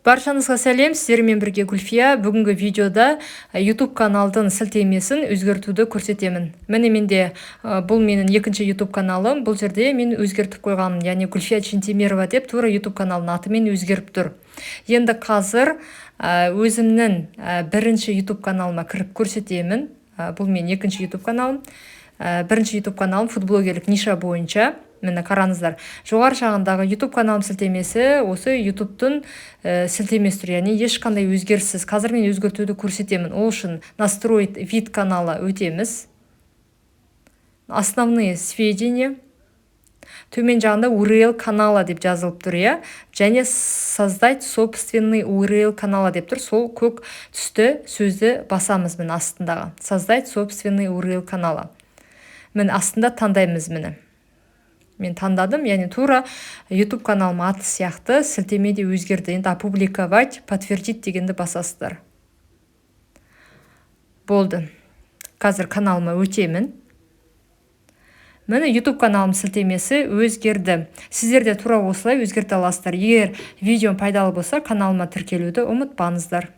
Баршаңызға сәлем, сіздермен бірге Гүлфия. Бүгінгі видеода YouTube каналдың сілтемесін өзгертуді көрсетемін. Міне менде бұл менің екінші YouTube каналым. Бұл жерде мен өзгертіп қойғанмын, яғни Гүлфия Чинтемирова деп тура YouTube каналының атымен өзгеріп тұр. Енді қазір өзімнің бірінші YouTube каналыма кіріп көрсетемін. Бұл менің екінші YouTube каналым. Бірінші YouTube каналым фудблогерлік ниша бойынша. Мені қараңыздар. Жоғары жағындағы YouTube каналым сілтемесі осы YouTube'тың сілтемесі тұр, яғни ешқандай өзгеріссіз. Қазір мен өзгертуді көрсетемін. Ол үшін настроить вид канала өтеміз. Основные сведения. Төмен жағында URL канала деп жазылып тұр, я. Және создать собственный URL канала деп тұр. Сол көк түсті сөзді басамыз мен астындағы. Создать собственный URL канала. Мен астында таңдаймыз мені. Мен таңдадым, яғни тура YouTube каналым аты сияқты сілтеме де өзгерді. Енді опубликовать, подтвердить дегенді басасыздар. Болды. Қазір каналыма өтемін. Мені YouTube каналым сілтемесі өзгерді. Сіздер де тура осылай өзгерте аласыздар. Егер видеом пайдалы болса, каналыма тіркелуді ұмытпаңыздар.